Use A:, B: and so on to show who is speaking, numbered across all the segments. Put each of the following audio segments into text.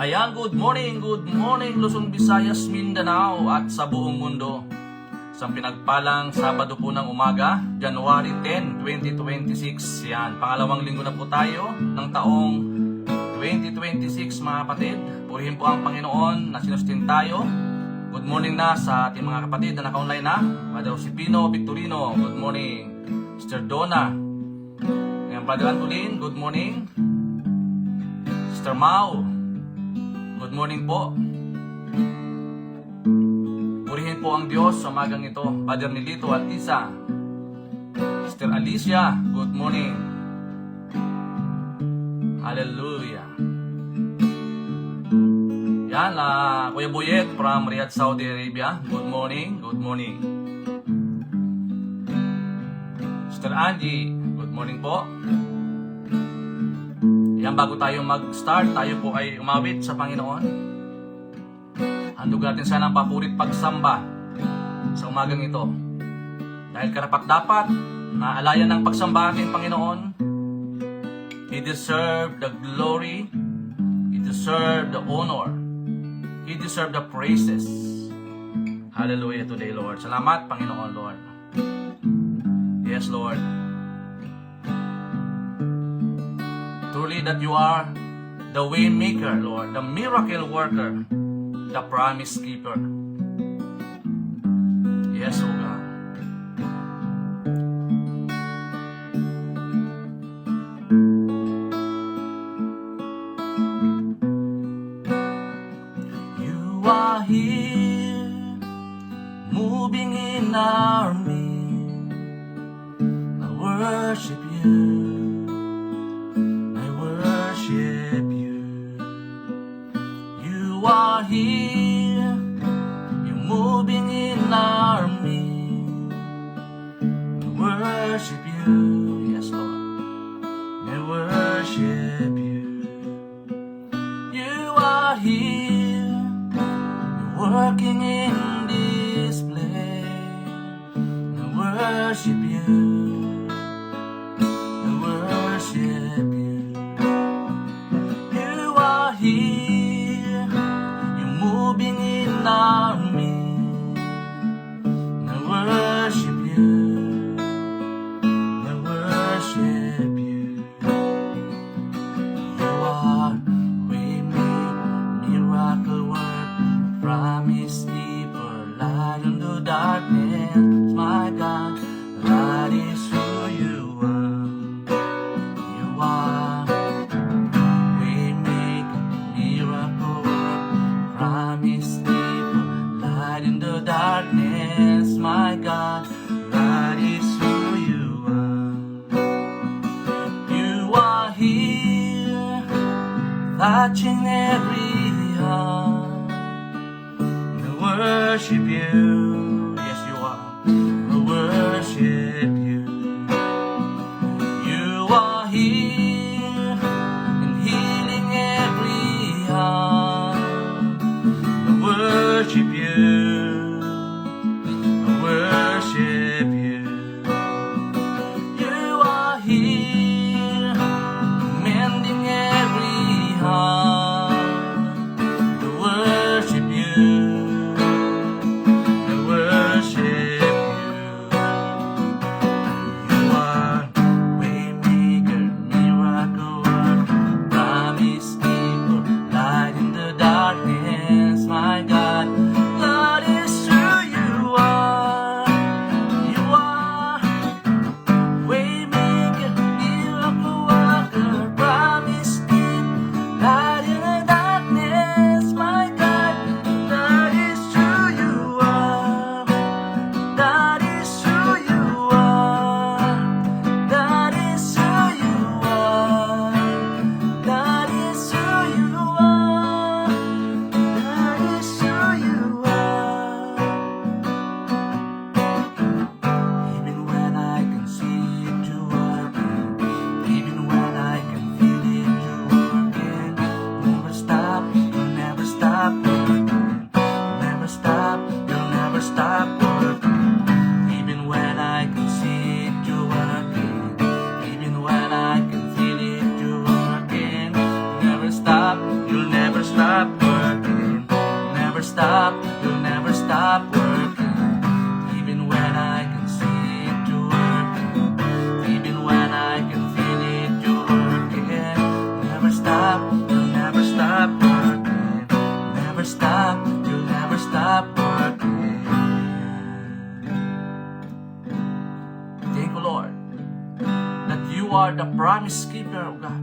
A: Ayan, good morning Luzon, Visayas, Mindanao at sa buong mundo. Sa pinagpalang Sabado po ng umaga, January 10, 2026. Yan, pangalawang linggo na po tayo ng taong 2026 mga kapatid. Purihin po ang Panginoon na sinustin tayo. Good morning na sa ating mga kapatid na naka-online na. Brother Josepino Victorino, good morning. Sister Donna. Ayan, Brother Antolin, good morning. Sister Mau, good morning po. Purihin po ang Diyos sa umagang ito. Brother Nilito Altisa. Sister Alicia, good morning. Hallelujah. Yan, Kuya Buyet from Riyadh, Saudi Arabia. Good morning, good morning. Sister Angie, good morning po. Yan, bago tayo mag-start, tayo po ay umawit sa Panginoon. Handog natin sana ang papurit pagsamba sa umagang ito. Dahil karapat-dapat na alayan ng pagsamba ating Panginoon. He deserves the glory. He deserves the honor. He deserves the praises. Hallelujah today, Lord. Salamat, Panginoon, Lord. Yes, Lord. Truly that you are the way maker, Lord, the miracle worker, the promise keeper. Yes, O God. You are here, moving in our midst. I worship you. You are here, you're moving in our midst. I worship you, yes Lord, I worship you. You are here, you're working in this place. I worship you, I worship you. You are here, moving in our midst. I worship you, I worship you. You are waymaker, miracle worker, promise keeper, light in the darkness. My God, that is who you are. You are waymaker, miracle worker, promise keeper, light in the darkness. My God, that is who you are. You are here, touching every heart. I worship you, yes you are. I worship you. You are here, and healing every heart. I worship you, I worship you. You are here, mending every heart. I worship you, I are the promise keeper, O God.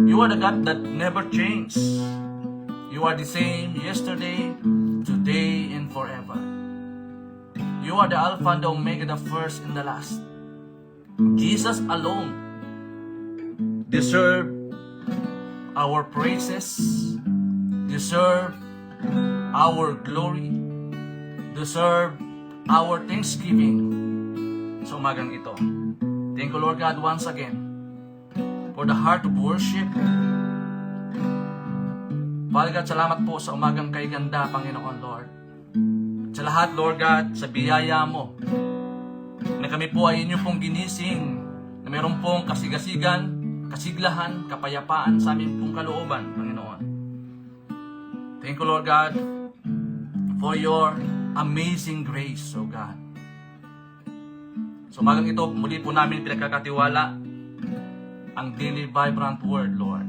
A: You are the God that never changes. You are the same yesterday, today, and forever. You are the Alpha and the Omega, the first and the last. Jesus alone deserve our praises, deserve our glory, deserve our thanksgiving sa umagang ito. Thank you, Lord God, once again for the heart of worship. Father God, salamat po sa umagang kay ganda, Panginoon, Lord. Sa lahat, Lord God, sa biyaya mo, na kami po ay inyo pong ginising, na mayroon pong kasigasigan, kasiglahan, kapayapaan sa aming pong kalooban, Panginoon. Thank you, Lord God, for your amazing grace, O God. So umagang ito, muli po namin pinagkakatiwala ang Daily Vibrant Word, Lord.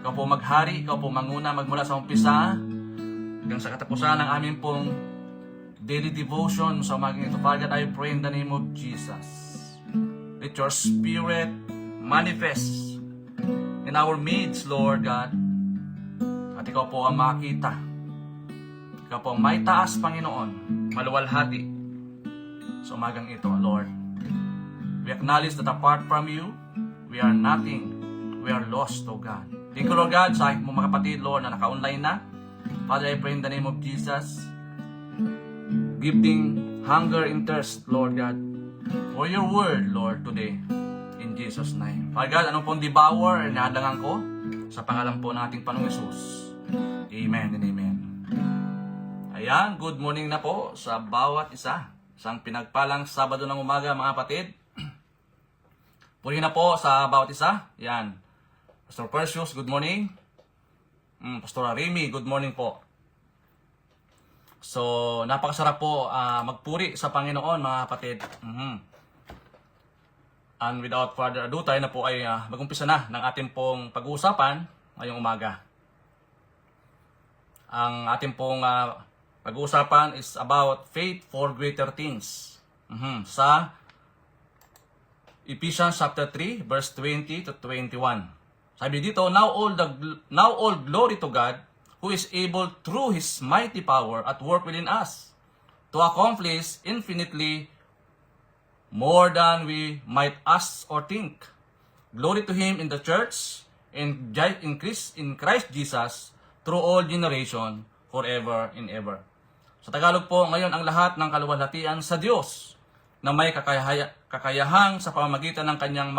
A: Ikaw po maghari, ikaw po manguna magmula sa umpisa hanggang sa katapusan ng aming pong daily devotion sa umagang ito. Father God, I pray in the name of Jesus. Let your Spirit manifest in our midst, Lord God. At ikaw po ang makita. Ikaw po ang may taas, Panginoon, maluwalhati sa umagang ito, Lord. We acknowledge that apart from you, we are nothing. We are lost, O God. Thank you, Lord God, sa aking mga kapatid, Lord, na naka-online na. Father, I pray in the name of Jesus. Give them hunger and thirst, Lord God, for your word, Lord, today. In Jesus' name. Father God, anong pong devour, inahadangan ko sa pangalan po ng ating Panginoong Yesus. Amen and amen. Ayan, good morning na po sa bawat isa. Isang pinagpalang Sabado ng umaga, mga kapatid. Puri na po sa bawat isa. Yan. Pastor Perseus, good morning. Pastor Remy, good morning po. So, napakasarap po magpuri sa Panginoon, mga kapatid. And without further ado, tayo na po ay mag-umpisa na ng ating pong pag-uusapan ngayong umaga. Ang ating pong pag-uusapan is about faith for greater things. Sa Ephesians chapter 3, verse 20 to 21. Sabi dito, now all glory to God, who is able through His mighty power at work within us, to accomplish infinitely more than we might ask or think. Glory to Him in the church, and in Christ Jesus, through all generation, forever and ever. Sa Tagalog po, ngayon ang lahat ng kaluwalhatian sa Diyos na may kakayahang sa pamamagitan ng kanyang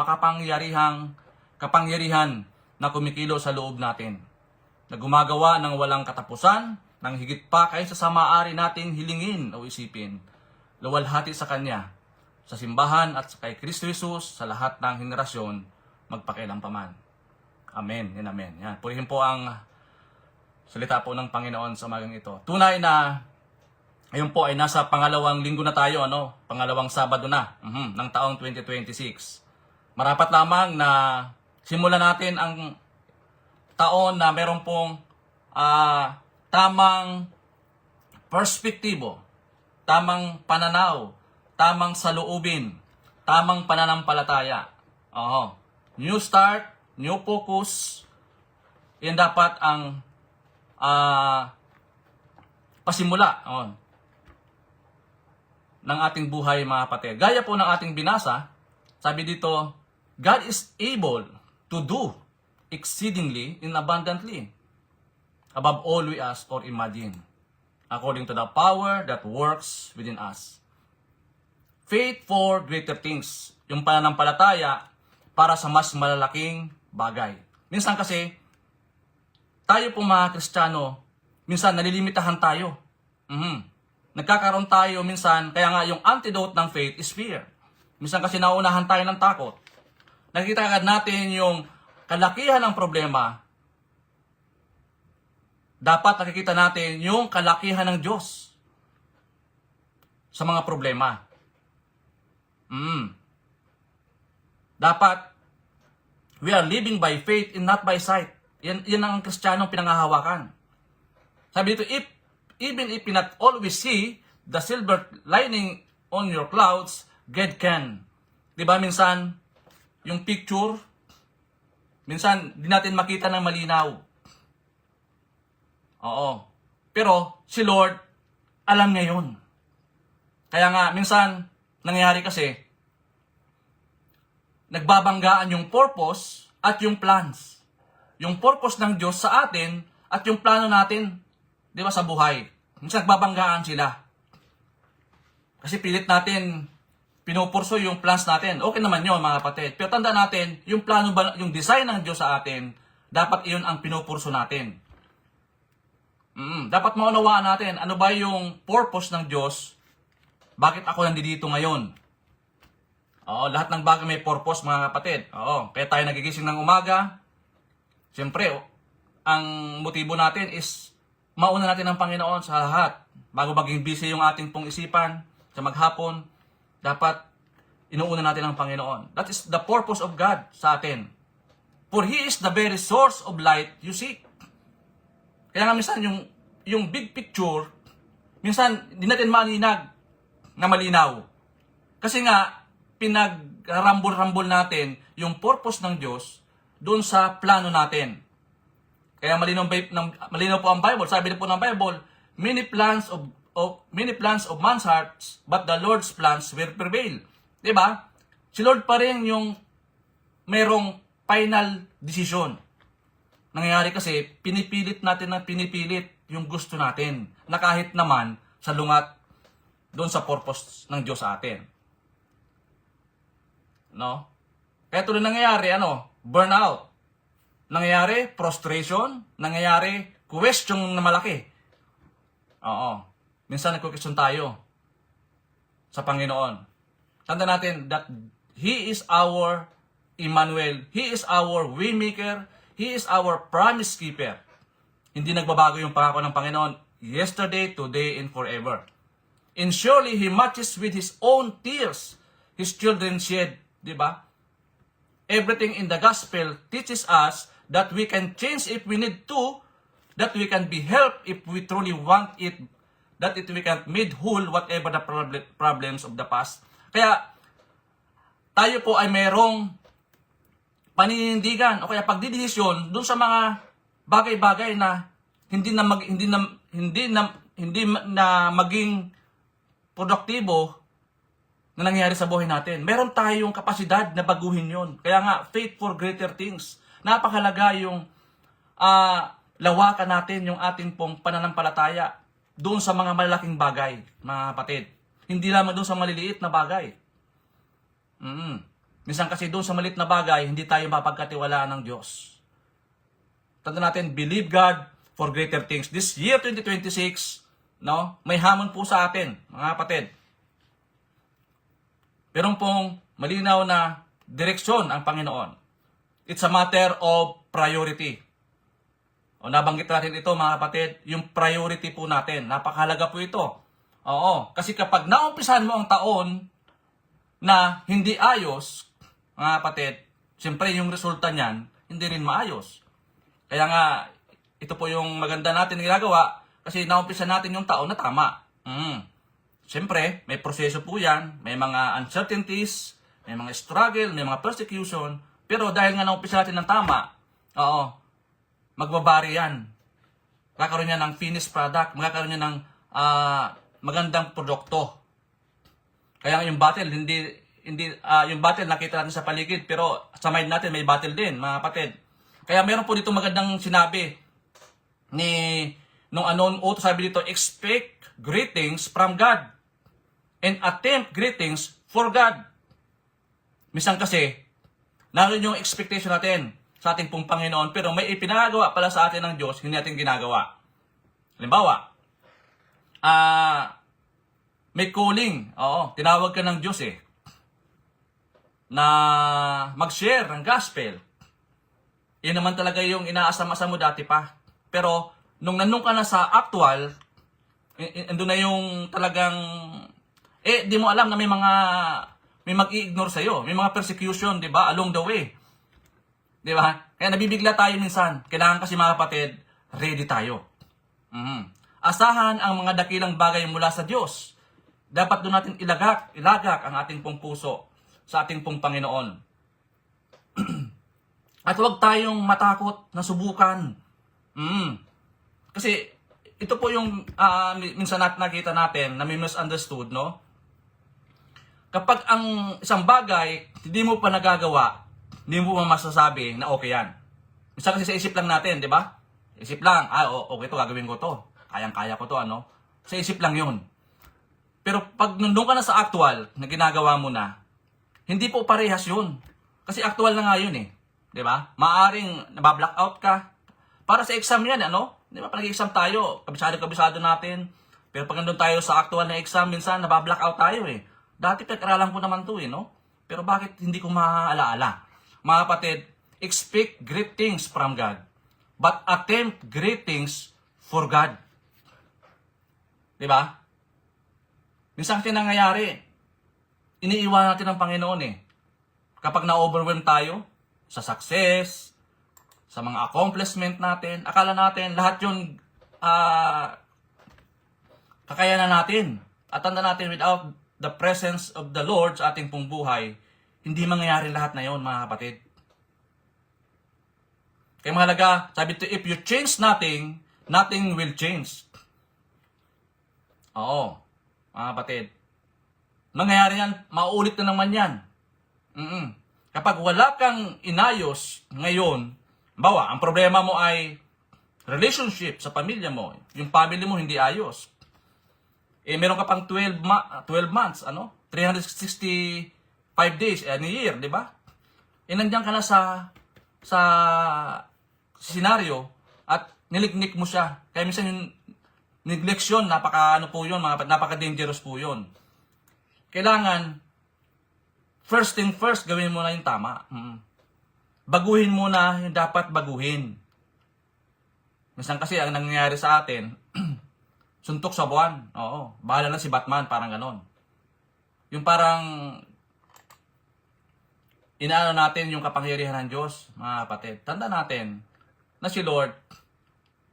A: kapangyarihan na kumikilo sa loob natin, na gumagawa ng walang katapusan, ng higit pa kaysa sa maaari nating hilingin o isipin, luwalhati sa Kanya, sa simbahan at kay Kristo Jesus, sa lahat ng henerasyon, magpakailanpaman. Amen and amen. Yan. Purihin po ang salita po ng Panginoon sa umagang ito. Tunay na ngayon po ay nasa pangalawang linggo na tayo, pangalawang Sabado na ng taong 2026. Marapat lamang na simulan natin ang taon na meron pong tamang perspektibo, tamang pananaw, tamang saloobin, tamang pananampalataya. New start, new focus, yan dapat ang pasimula ng ating buhay, mga kapatid. Gaya po ng ating binasa, sabi dito, God is able to do exceedingly and abundantly above all we ask or imagine, according to the power that works within us. Faith for greater things, yung pananampalataya para sa mas malalaking bagay. Minsan kasi, tayo pong mga Kristiyano, minsan nalilimitahan tayo. Nagkakaroon tayo minsan, kaya nga yung antidote ng faith is fear. Minsan kasi nauunahan tayo ng takot. Nakikita agad natin yung kalakihan ng problema. Dapat nakikita natin yung kalakihan ng Diyos sa mga problema. Dapat we are living by faith and not by sight. Yan ang Kristiyanong pinangahawakan. Sabi dito, even if you not always see the silver lining on your clouds, God can. Di ba minsan, yung picture, minsan di natin makita ng malinaw. Oo. Pero si Lord, alam niya yun. Kaya nga, minsan, nangyayari kasi, nagbabanggaan yung purpose at yung plans. Yung purpose ng Diyos sa atin at yung plano natin, di ba, sa buhay. Minsan nagbabanggaan sila. Kasi pilit natin pinupurso yung plans natin. Okay naman yun, mga kapatid. Pero tanda natin, yung plano ba, yung design ng Diyos sa atin, dapat iyon ang pinupurso natin. Dapat maunawaan natin, ano ba yung purpose ng Diyos? Bakit ako nandito ngayon? Oo, lahat ng bagay may purpose, mga kapatid. Oo, kaya tayo nagigising ng umaga. Siyempre, ang motibo natin is mauna natin ang Panginoon sa lahat. Bago maging busy yung ating pong isipan sa maghapon, dapat inuuna natin ang Panginoon. That is the purpose of God sa atin. For He is the very source of light you seek. Kaya nga minsan yung big picture, minsan hindi natin malinag na malinaw. Kasi nga, pinagrambol-rambol natin yung purpose ng Diyos doon sa plano natin. Kaya malinaw po ang Bible. Sabi na po ng Bible, many plans of man's hearts, but the Lord's plans will prevail. Diba? Si Lord pa rin yung mayroong final decision. Nangyayari kasi, pinipilit natin yung gusto natin, na kahit naman sa lungat doon sa purpose ng Diyos sa atin. No? Kaya tuloy nangyayari, burnout. Nangyayari, frustration. Nangyayari, question na malaki. Oo. Minsan nagko-question tayo sa Panginoon. Tanda natin that He is our Emmanuel. He is our waymaker. He is our promise keeper. Hindi nagbabago yung pangako ng Panginoon yesterday, today, and forever. And surely He matches with His own tears His children shed. Diba? Everything in the gospel teaches us that we can change if we need to, that we can be helped if we truly want it, that we can made whole whatever the problems of the past. Kaya tayo po ay mayroong paninindigan o kaya pagdidesisyon dun sa mga bagay-bagay na hindi na maging produktibo na nangyayari sa buhay natin. Meron tayong kapasidad na baguhin yon. Kaya nga, faith for greater things. Napakalaga yung lawakan natin yung ating pong pananampalataya doon sa mga malalaking bagay, mga kapatid. Hindi lamang doon sa maliliit na bagay. Minsan kasi doon sa maliit na bagay, hindi tayo mapagkatiwalaan ng Diyos. Tanda natin, believe God for greater things. This year 2026, may hamon po sa atin, mga kapatid. Pero pong malinaw na direksyon ang Panginoon. It's a matter of priority. O nabanggit natin ito, mga kapatid, yung priority po natin. Napakahalaga po ito. Oo, kasi kapag naumpisahan mo ang taon na hindi ayos, mga kapatid, siyempre yung resulta niyan, hindi rin maayos. Kaya nga, ito po yung maganda natin ginagawa kasi naumpisa natin yung taon na tama. Siyempre, may proseso po yan, may mga uncertainties, may mga struggle, may mga persecution, pero dahil nga naumpisa natin ng tama, magbabari yan. Magkakaroon niya ng finished product, magkakaroon niya ng magandang produkto. Kaya yung battle, yung battle nakita natin sa paligid, pero sa mind natin may battle din, mga kapatid. Kaya meron po dito magandang sinabi nung unknown author, sabi dito, expect great things from God and attempt great things for God. Minsan kasi, naroon yung expectation natin sa ating pong Panginoon, pero may ipinagawa pala sa atin ng Diyos, hindi natin ginagawa. Halimbawa, may calling, tinawag ka ng Diyos na mag-share ng gospel. Yun naman talaga yung inaasam-asam mo dati pa. Pero, nung nandun ka na sa actual, andun na yung talagang, di mo alam na may mag-i-ignore sa'yo. May mga persecution, di ba, along the way. Di ba? Kaya nabibigla tayo minsan. Kailangan kasi, mga kapatid, ready tayo. Asahan ang mga dakilang bagay mula sa Diyos. Dapat doon natin ilagak ang ating pong puso. sa ating pong Panginoon. At huwag tayong matakot na subukan. Kasi ito po yung minsan nakita natin na may misunderstood, no? Kapag ang isang bagay hindi mo pa nagagawa, hindi mo pa masasabi na okay yan. Minsan kasi sa isip lang natin, di ba? Isip lang, okay to, gagawin ko to. Kayang-kaya ko to, ano? Sa isip lang yun. Pero pag nandun ka na sa actual na ginagawa mo na, hindi po parehas yun. Kasi actual na nga yun eh. Di ba? Maaring nabablock ka. Para sa exam yan, ano? Di ba? Pag nag-exam tayo, kabisado natin. Pero pag nandun tayo sa actual na exam, minsan nabablock out tayo eh. Dati pag-aralan ko naman to eh, no? Pero bakit hindi ko maaalaala? Mga kapatid, expect great things from God, but attempt great things for God. Diba? Minsan kasi nangyayari, iniiwan natin ng Panginoon eh. Kapag na-overwhelm tayo sa success, sa mga accomplishment natin, akala natin lahat yun kakayanan natin. At tanda natin, without the presence of the Lord sa ating pong buhay, hindi mangyayari lahat na yun, mga kapatid. Kaya mahalaga, sabi ito, if you change nothing, nothing will change. Oo, mga kapatid. Mangyayari yan, mauulit na naman yan. Kapag wala kang inayos ngayon, bawa, ang problema mo ay relationship sa pamilya mo, yung family mo hindi ayos. Meron ka pang 12 months, 365 days, a year, di ba? Nandiyan ka na sa senaryo at nilignik mo siya. Kaya minsan yung neglection, napaka-dangerous po yun. Kailangan, first thing first, gawin mo na yung tama. Baguhin mo na yung dapat baguhin. Minsan kasi, ang nangyayari sa atin, suntok sa buwan. Oo, bahala na si Batman, parang ganon. Yung parang, inaano natin yung kapangyarihan ng Diyos, mga kapatid. Tanda natin na si Lord,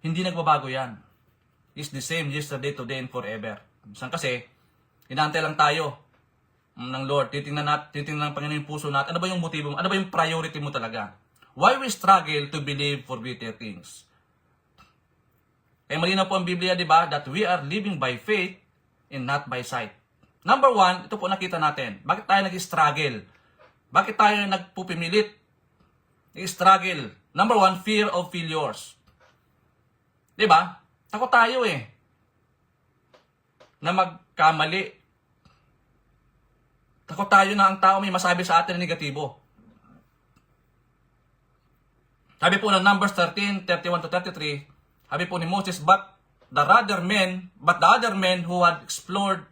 A: hindi nagbabago yan. He's the same yesterday, today, and forever. Minsan kasi, inaantay lang tayo ng Lord. Titingnan ng Panginoon yung puso natin. Ano ba yung motibo mo? Ano ba yung priority mo talaga? Why we struggle to believe for better things? Kaya malinaw po ang Biblia, di ba? That we are living by faith and not by sight. Number one, ito po nakita natin. Bakit tayo nag-struggle? Bakit tayo nagpupimilit? Nag-struggle. Number one, fear of failures. Di ba? Takot tayo eh. Na magkamali. Takot tayo na ang tao may masabi sa atin na negatibo. Sabi po ng Numbers 13, 31-33, sabi po ni Moses, but the other men who had explored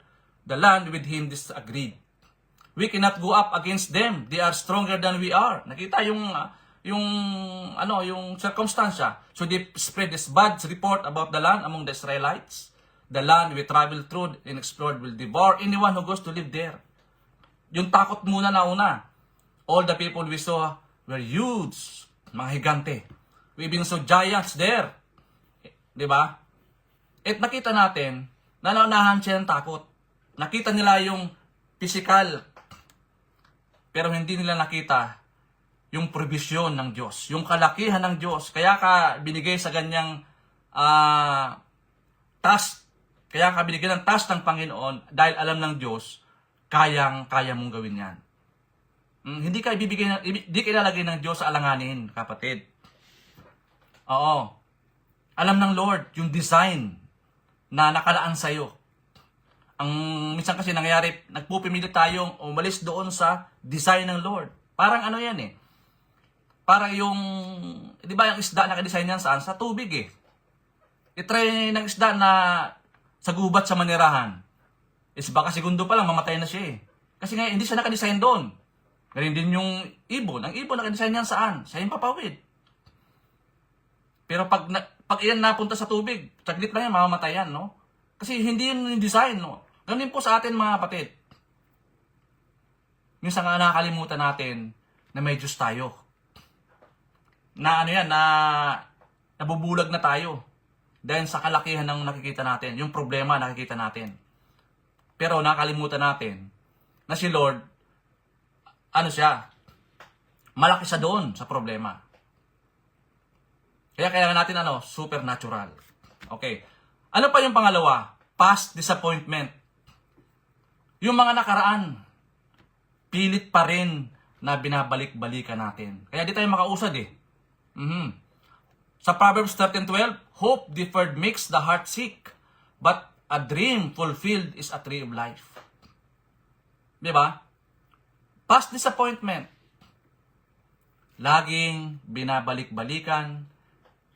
A: the land with him disagreed. We cannot go up against them. They are stronger than we are. Nakita yung circumstansya. So they spread this bad report about the land among the Israelites. The land we traveled through and explored will devour anyone who goes to live there. Yung takot muna na una. All the people we saw were huge. Mga higante. We even saw giants there. Diba? At nakita natin, naunahan siya ng takot. Nakita nila yung physical. Pero hindi nila nakita yung provision ng Diyos. Yung kalakihan ng Diyos. Kaya ka binigay sa ganyang task. Kaya ka binigay ng task ng Panginoon dahil alam ng Diyos, kaya mong gawin yan. Hindi ka ilalagay ng Diyos sa alanganin, kapatid. Oo. Alam ng Lord yung design na nakalaan sa'yo. Ang minsan kasi nangyayari, nagpupimilit tayong umalis doon sa design ng Lord. Parang ano yan eh. Parang yung, di ba yung isda nakadesign yan saan? Sa tubig eh. I-try ng isda na sa gubat sa manirahan. Baka segundo pa lang, mamatay na siya eh. Kasi nga, hindi siya nakadesign doon. Ganyan din yung ibon. Ang ibon nakadesign yan saan? Sa himpapawid. Pero pag iyan napunta sa tubig, saglit lang yan, mamamatay yan, no? Kasi hindi yun yung design, no? Ganun po sa atin, mga kapatid. Minsan nga nakakalimutan natin na may Diyos tayo. Na nabubulag na tayo. Dahil sa kalakihan ng nakikita natin, yung problema nakikita natin. Pero nakalimutan natin na si Lord, ano siya, malaki siya doon sa problema. Kaya kailangan natin supernatural. Okay. Ano pa yung pangalawa? Past disappointment. Yung mga nakaraan, pilit pa rin na binabalik-balikan natin. Kaya di tayo makausad eh. Sa Proverbs 13:12, hope deferred makes the heart sick, but a dream fulfilled is a tree of life. Di ba? Past disappointment. Laging binabalik-balikan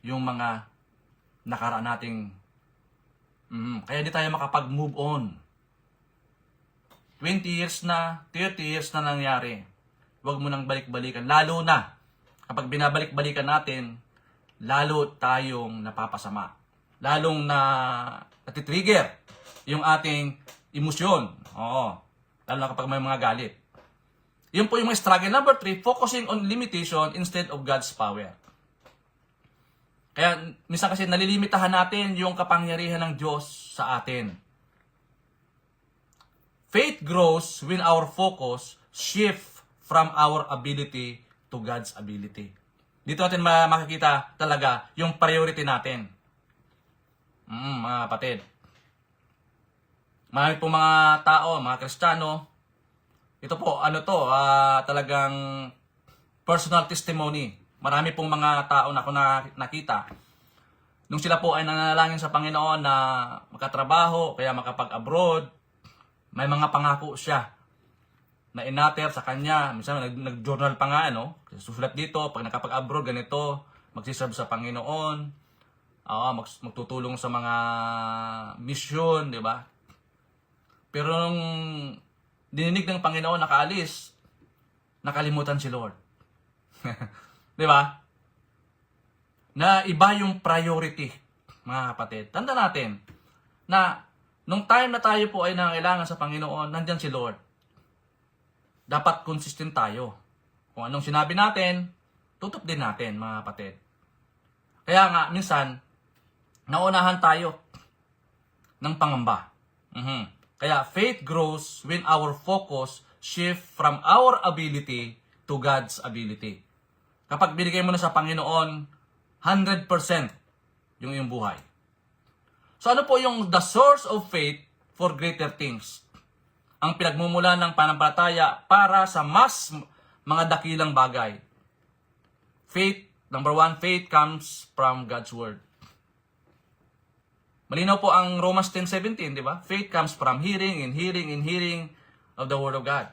A: yung mga nakaraan nating kaya di tayo makapag-move on. 20 years na, 30 years na nangyari. Huwag mo nang balik-balikan. Lalo na, kapag binabalik-balikan natin, lalo tayong napapasama. Lalong natitrigger yung ating emosyon. Oo. Lalo na kapag may mga galit. Yun po yung mga struggle. Number 3, focusing on limitation instead of God's power. Kaya, minsan kasi nalilimitahan natin yung kapangyarihan ng Diyos sa atin. Faith grows when our focus shift from our ability to God's ability. Dito natin makikita talaga yung priority natin. Mga kapatid. Marami po mga tao, mga Kristiyano, ito po, talagang personal testimony. Marami pong mga tao na ako nakita. Nung sila po ay nanalangin sa Panginoon na makatrabaho, kaya makapag-abroad, may mga pangako siya na inater sa kanya. Minsan nag-journal pa nga, susulat dito, pag nakapag-abroad, ganito, magsiserve sa Panginoon, magtutulong sa mga mission, di ba? Pero nung dininig ng Panginoon nakaalis, nakalimutan si Lord. Di ba? Na iba yung priority, mga kapatid. Tanda natin na nung time na tayo po ay nangailangan sa Panginoon, nandyan si Lord. Dapat consistent tayo. Kung anong sinabi natin, tutup din natin, mga kapatid. Kaya nga, minsan, naunahan tayo ng pangamba. Kaya faith grows when our focus shift from our ability to God's ability. Kapag binigay mo na sa Panginoon, 100% yung iyong buhay. So ano po yung the source of faith for greater things? Ang pinagmumulan ng panampalataya para sa mas mga dakilang bagay. Faith, number 1, faith comes from God's Word. Malinaw po ang Romans 10:17, di ba? Faith comes from hearing and hearing and hearing of the Word of God.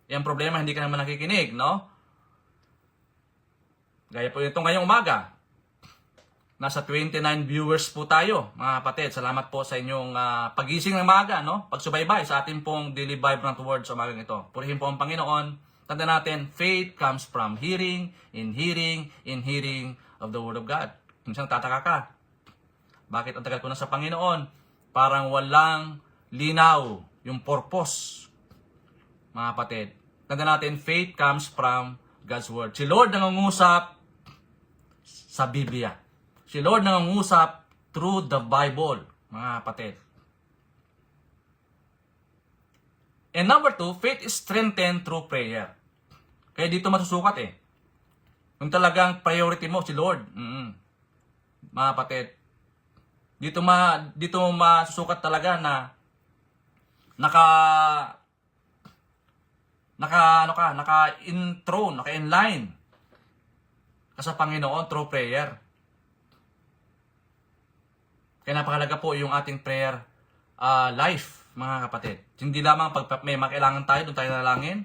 A: Yung problema, hindi ka naman nakikinig, no? Gaya po ito ngayong umaga. Nasa 29 viewers po tayo, mga kapatid. Salamat po sa inyong pagising ng umaga, no? Pagsubaybay sa ating pong daily vibrant word sa umagang ito. Purihin po ang Panginoon. Tanda natin, faith comes from hearing, in hearing, in hearing of the Word of God. Minsan tataka ka. Bakit ang tagal ko na sa Panginoon? Parang walang linaw yung purpose, mga kapatid. Tanda natin, faith comes from God's Word. Si Lord nangungusap sa Biblia. Si Lord nangungusap through the Bible, mga kapatid. And number 2, faith is strengthened through prayer. Kaya dito masusukat eh. Kung talagang priority mo si Lord, mga kapatid, dito masusukat talaga na naka-inline ka sa Panginoon through prayer. Kaya napakalaga po yung ating prayer life, mga kapatid. Hindi lamang pag may makailangan tayo, doon tayo nalangin.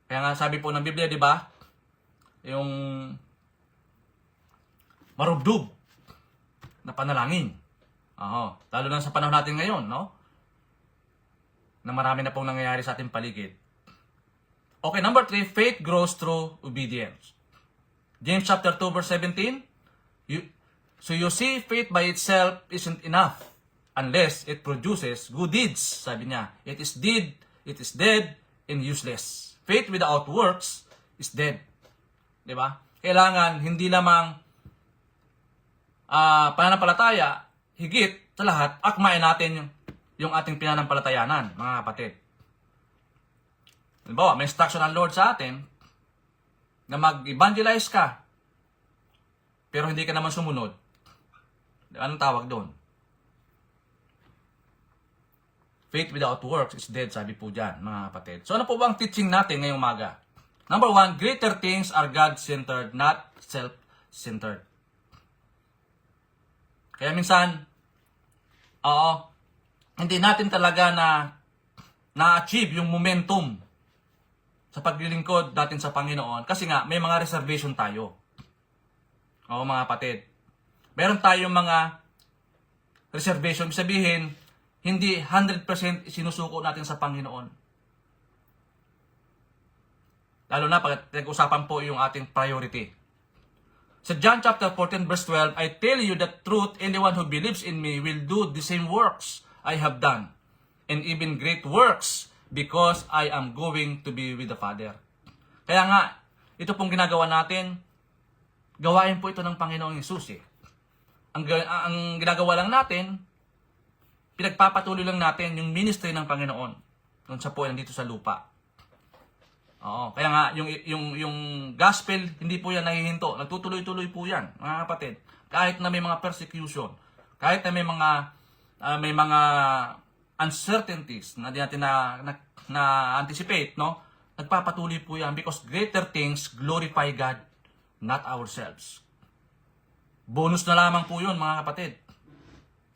A: Kaya nga sabi po ng Biblia, di ba? Yung marubdob na panalangin. Lalo na sa panahon natin ngayon, no? Na marami na pong nangyayari sa ating paligid. Okay, number 3, faith grows through obedience. James chapter 2 verse 17. So you see, faith by itself isn't enough unless it produces good deeds. Sabi niya, it is dead and useless. Faith without works is dead. Di ba? Kailangan hindi lamang pananampalataya, higit sa lahat, akmain natin yung ating pinanampalatayanan, mga kapatid. Halimbawa, may instruction ng Lord sa atin na mag-evangelize ka, pero hindi ka naman sumunod. Anong tawag doon? Faith without works is dead, sabi po dyan, mga kapatid. So ano po ba ang teaching natin ngayong umaga? Number 1, greater things are God-centered, not self-centered. Kaya minsan, hindi natin talaga na-achieve yung momentum sa paglilingkod natin sa Panginoon kasi nga may mga reservation tayo. Oo mga kapatid. Meron tayong mga reservation. Sabihin, hindi 100% sinusuko natin sa Panginoon. Lalo na pag nag-usapan po yung ating priority. Sa John chapter 14 verse 12, I tell you the truth, anyone who believes in me will do the same works I have done, and even great works, because I am going to be with the Father. Kaya nga, ito pong ginagawa natin, gawain po ito ng Panginoong Hesus eh. Ang ginagawa lang natin, pinagpapatuloy lang natin yung ministry ng Panginoon nung siya po nandito sa lupa. Oo, kaya nga yung gospel hindi po yan nahihinto, nagtutuloy-tuloy po yan, mga kapatid. Kahit na may mga persecution, kahit na may mga uncertainties na di natin na anticipate, no? Nagpapatuloy po yan because greater things glorify God, not ourselves. Bonus na lamang po yun, mga kapatid.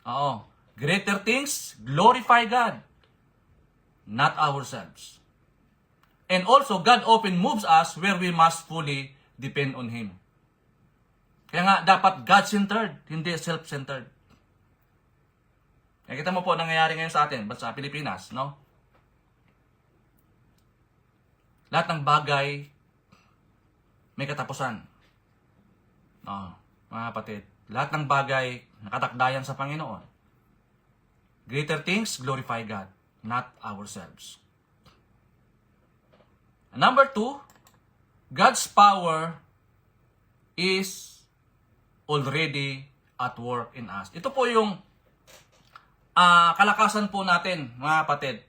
A: Oo. Greater things glorify God, not ourselves. And also, God often moves us where we must fully depend on Him. Kaya nga, dapat God-centered, hindi self-centered. Kita mo po, nangyayari ngayon sa atin, sa Pilipinas, no? Lahat ng bagay, may katapusan. Mga kapatid, lahat ng bagay, nakatakdayan sa Panginoon. Greater things glorify God, not ourselves. Number 2, God's power is already at work in us. Ito po yung kalakasan po natin, mga kapatid,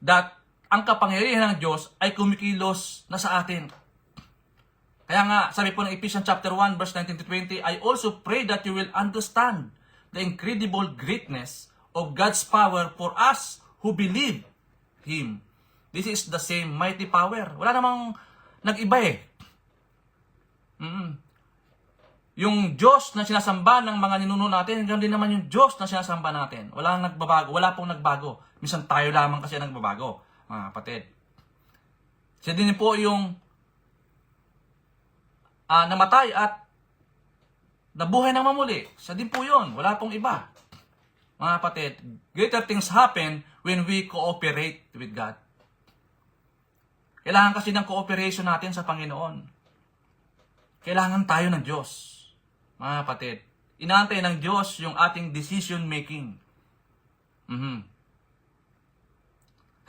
A: that ang kapangyarihan ng Diyos ay kumikilos na sa atin. Kaya nga, sabi po ng Ephesians chapter 1, verse 19-20, I also pray that you will understand the incredible greatness of God's power for us who believe Him. This is the same mighty power. Wala namang nag-iba eh. Yung Diyos na sinasamba ng mga ninuno natin, hanggang din naman yung Diyos na sinasamba natin. Wala nagbabago. Wala pong nagbago. Minsan tayo lamang kasi nagbabago, mga kapatid. Siya din po yung namatay at nabuhay ng mamuli. Siya din po yun. Wala pong iba. Mga kapatid, greater things happen when we cooperate with God. Kailangan kasi ng cooperation natin sa Panginoon. Kailangan tayo ng Diyos. Mga kapatid, inaantay ng Diyos yung ating decision making.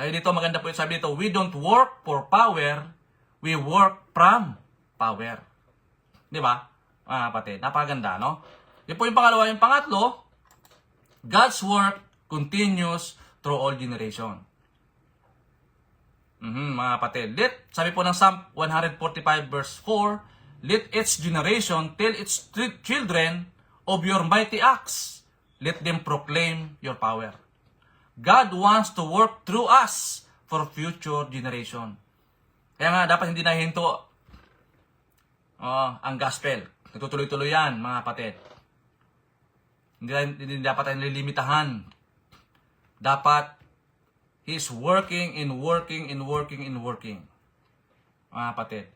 A: Kaya dito, maganda po yung sabi dito, we don't work for power, we work from power. Di ba? Mga kapatid, napakaganda, no? Yan po yung pangalawa. Yung pangatlo, God's work continues through all generation. Mga kapatid, sabi po ng Psalm 145 verse 4, let each generation tell its children of your mighty acts. Let them proclaim your power. God wants to work through us for future generation. Kaya nga, dapat hindi nahinto ang gospel. Natutuloy-tuloy yan, mga kapatid. Hindi dapat tayo nilimitahan. Dapat He is working and working and working and working. Mga kapatid.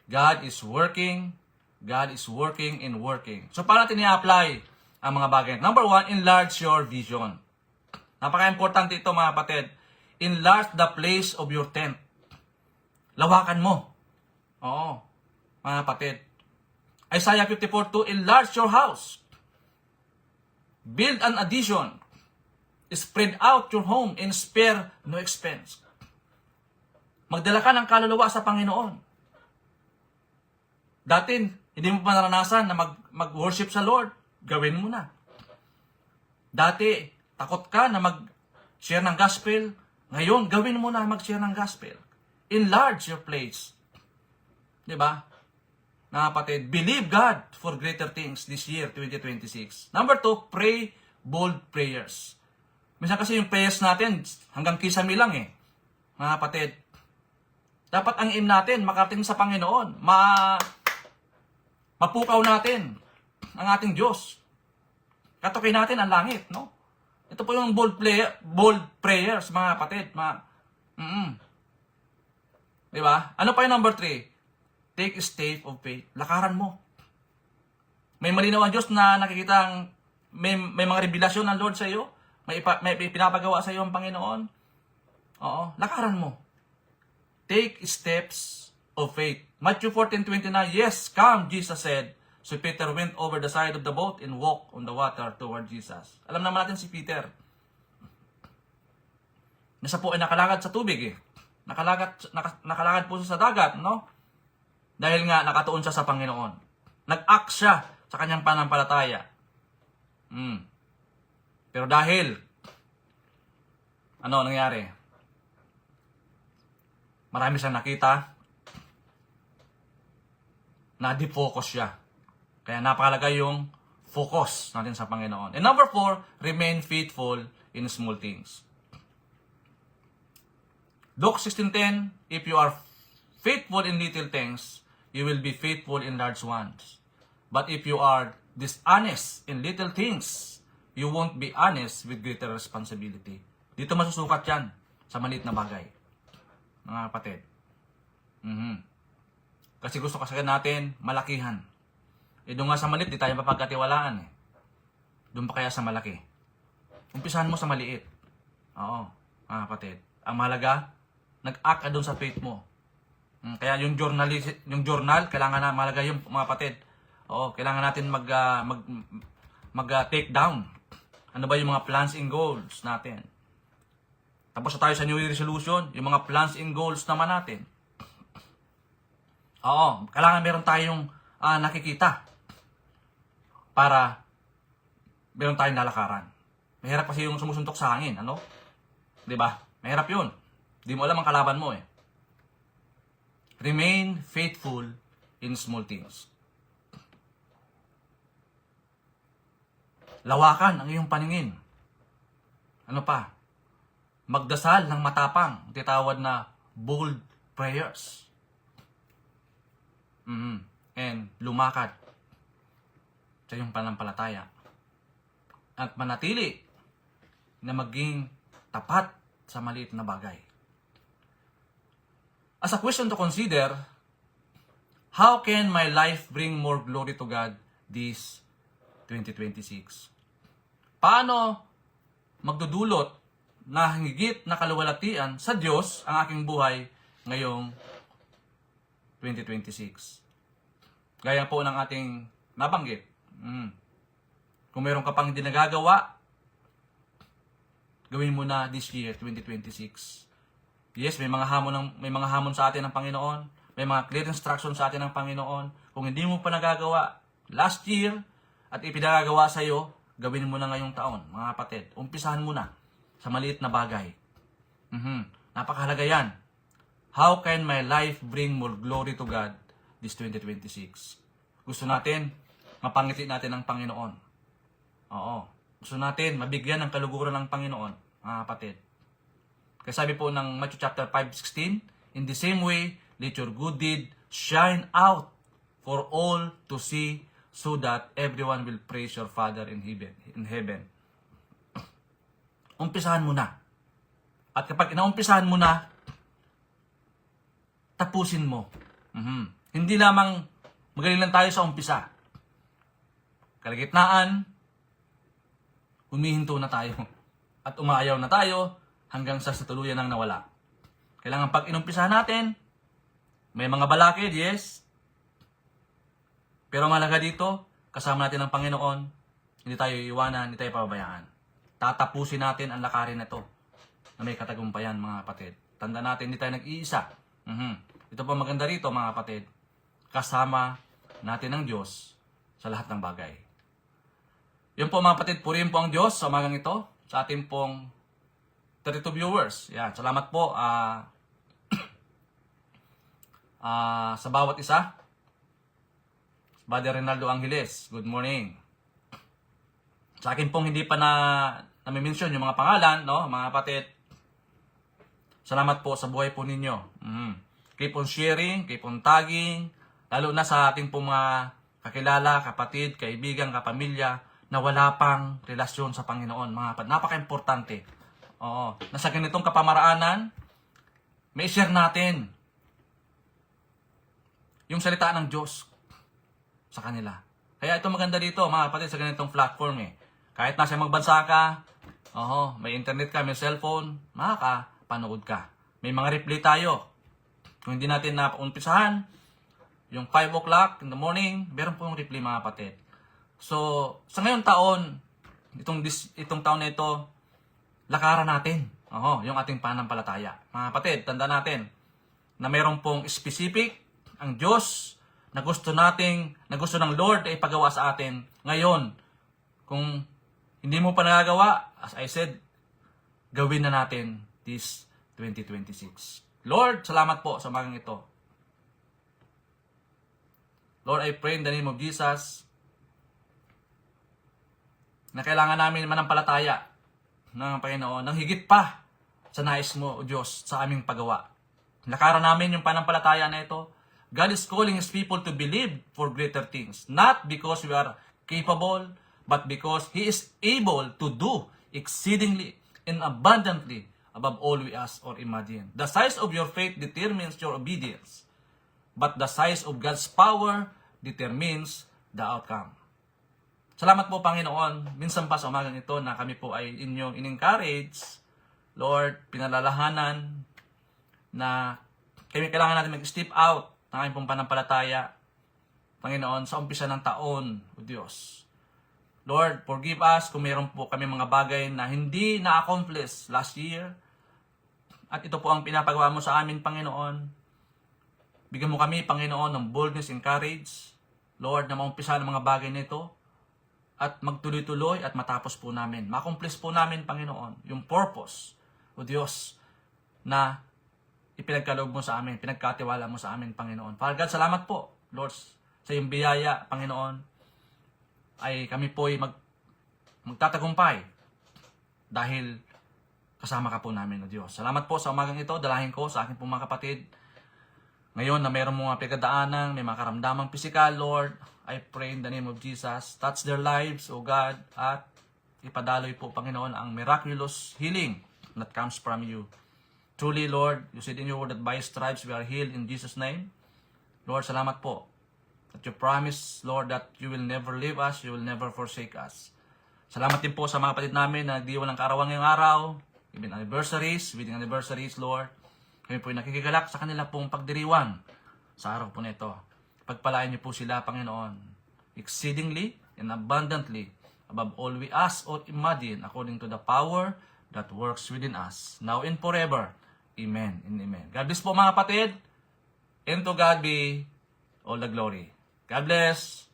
A: God is working. God is working and working. So, paano natin i-apply ang mga bagay? Number 1, enlarge your vision. Napaka-importante ito, mga kapatid. Enlarge the place of your tent. Lawakan mo. Oo. Mga kapatid. Isaiah 54:2, enlarge your house. Build an addition. Spread out your home and spare no expense. Magdala ka ng kaluluwa sa Panginoon. Dati, hindi mo pa naranasan na mag-worship sa Lord. Gawin mo na. Dati, takot ka na mag-share ng gospel. Ngayon, gawin mo na mag-share ng gospel. Enlarge your place. Diba? Mga kapatid, believe God for greater things this year, 2026. Number 2, pray bold prayers. Minsan kasi yung prayers natin, hanggang kisame lang eh. Mga kapatid, dapat ang aim natin, makarating sa Panginoon. Mapukaw natin ang ating Diyos. Katukin natin ang langit, no? Ito po yung bold prayers, mga kapatid. Diba? Ano pa yung number 3? Take a step of faith. Lakaran mo. May malinaw ang Diyos na nakikita may mga revelasyon ng Lord sa iyo. May pinapagawa sa iyo ang Panginoon. Oo, lakaran mo. Take steps of faith. Matthew 14:29, yes, come, Jesus said. So Peter went over the side of the boat and walked on the water toward Jesus. Alam naman natin si Peter. Nasa po ay nakalagad sa tubig eh. Nakalagad po siya sa dagat, no? Dahil nga nakatuon siya sa Panginoon. Nag-act siya sa kanyang panampalataya. Pero dahil, ano nangyari? Marami siyang nakita, na-defocus siya. Kaya napakalaga yung focus natin sa Panginoon. And number 4, remain faithful in small things. Luke 16:10, if you are faithful in little things, you will be faithful in large ones. But if you are dishonest in little things, you won't be honest with greater responsibility. Dito masusukat yan sa maliit na bagay. Mga kapatid. Kasi gusto kasi natin malakihan. Doon nga sa maliit, di tayo mapagkatiwalaan eh. Doon pa kaya sa malaki. Umpisahan mo sa maliit. Oo, mga kapatid. Ang mahalaga, nag-act ka doon sa faith mo. Kaya yung journal, kailangan na malaga yung mga kapatid. Oo, kailangan natin take down. Ano ba yung mga plans and goals natin? Tapos na tayo sa New Year resolution, yung mga plans and goals naman natin. Oo, kailangan meron tayong nakikita para meron tayong lalakaran. Mahirap kasi yung sumusuntok sa hangin, ano? 'Di ba? Mahirap 'yun. Di mo alam ang kalaban mo eh. Remain faithful in small things. Lawakan ang iyong paningin. Ano pa? Magdasal ng matapang, titawad na bold prayers. And lumakad sa iyong panampalataya. At manatili na maging tapat sa maliit na bagay. As a question to consider, how can my life bring more glory to God this 2026? Paano magdudulot na higit na kaluwalhatian sa Diyos ang aking buhay ngayong 2026? Gaya po ng ating nabanggit. Kung meron ka pang hindi nagagawa, gawin mo na this year, 2026. Yes, may mga hamon sa atin ng Panginoon. May mga clear instructions sa atin ng Panginoon. Kung hindi mo pa nagagawa last year at ipinagagawa sa iyo, gawin mo na ngayong taon, mga kapatid. Umpisahan mo na sa maliit na bagay. Napakahalaga yan. How can my life bring more glory to God this 2026? Gusto natin, mapangiti natin ang Panginoon. Oo. Gusto natin, mabigyan ng kaluguran ng Panginoon, mga kapatid. Kaya sabi po ng Matthew chapter 5:16, in the same way, let your good deed shine out for all to see, so that everyone will praise your Father in heaven. Umpisahan mo na. At kapag inaumpisahan mo na, tapusin mo. Hindi lamang magaling lang tayo sa umpisa. Kalagitnaan, humihinto na tayo. At umaayaw na tayo hanggang sa tuluyan ng nawala. Kailangan pag inumpisahan natin, may mga balakid, yes. Pero mahalaga dito, kasama natin ang Panginoon, hindi tayo iiwanan, hindi tayo pababayaan. Tatapusin natin ang lakarin na ito na may katagumpayan, mga kapatid. Tanda natin, hindi tayo nag-iisa. Ito po maganda rito, mga kapatid. Kasama natin ang Diyos sa lahat ng bagay. Yun po, mga kapatid, purihin po ang Diyos sa umagang ito, sa ating pong 32 viewers. Yan, salamat po sa bawat isa. Brother Rinaldo Angeles, good morning. Sa akin pong hindi pa na-mention yung mga pangalan, no, mga kapatid. Salamat po sa buhay po ninyo. Keep on sharing, keep on tagging, lalo na sa ating pong mga kakilala, kapatid, kaibigan, kapamilya na wala pang relasyon sa Panginoon. Mga kapatid, napaka-importante. Oo, nasa ganitong kapamaraanan, may share natin yung salita ng Diyos sa kanila. Kaya ito maganda dito, mga kapatid, sa ganitong platform eh. Kahit nasa magbansa ka, may internet ka, may cellphone, makakapanood ka. May mga replay tayo. Kung hindi natin napaumpisahan, yung 5 o'clock in the morning, meron po yung replay, mga kapatid. So, sa ngayong taon, itong taon na ito, lakaran natin yung ating pananampalataya. Mga kapatid, tanda natin na meron pong specific ang Diyos na gusto ng Lord ay ipagawa sa atin. Ngayon, kung hindi mo pa nagagawa, as I said, gawin na natin this 2026. Lord, salamat po sa umagang ito. Lord, I pray in the name of Jesus na kailangan namin manampalataya ng Panginoon ng higit pa sa nais mo, O Diyos, sa aming paggawa. Lakaran namin yung panampalataya na ito. God is calling His people to believe for greater things. Not because we are capable, but because He is able to do exceedingly and abundantly above all we ask or imagine. The size of your faith determines your obedience, but the size of God's power determines the outcome. Salamat po, Panginoon, minsan pa sa umagang ito na kami po ay inyong in-encourage, Lord, pinalalahanan na kailangan natin mag-step out ng aming pong panampalataya, Panginoon, sa umpisa ng taon, O Diyos. Lord, forgive us kung mayroon po kami mga bagay na hindi na-accomplish last year. At ito po ang pinapagawa mo sa amin, Panginoon. Bigyan mo kami, Panginoon, ng boldness and courage, Lord, na maumpisa ng mga bagay nito at magtuloy-tuloy at matapos po namin. Ma-accomplish po namin, Panginoon, yung purpose, O Diyos, na ipinagkaloob mo sa amin, pinagkatiwala mo sa amin, Panginoon. Father God, salamat po, Lord, sa iyong biyaya, Panginoon, ay kami po ay magtatagumpay dahil kasama ka po namin, O Diyos. Salamat po sa umagang ito. Dalahin ko sa akin po mga kapatid. Ngayon na mayroong mga pinagdaanan, may mga karamdamang pisikal, Lord, I pray in the name of Jesus, touch their lives, O God, at ipadaloy po, Panginoon, ang miraculous healing that comes from you. Truly, Lord, you said in your word that by stripes we are healed in Jesus' name. Lord, salamat po that you promise, Lord, that you will never leave us, you will never forsake us. Salamat din po sa mga kapatid namin na nagdiwan ng kaarawan ngayong araw, even anniversaries, wedding anniversaries, Lord. Kami po ay nakikigalak sa kanila pong pagdiriwang sa araw po nito. Pagpalain niyo po sila, Panginoon, exceedingly and abundantly above all we ask or imagine according to the power that works within us, now and forever. Amen and amen. God bless po mga kapatid, and to God be all the glory. God bless.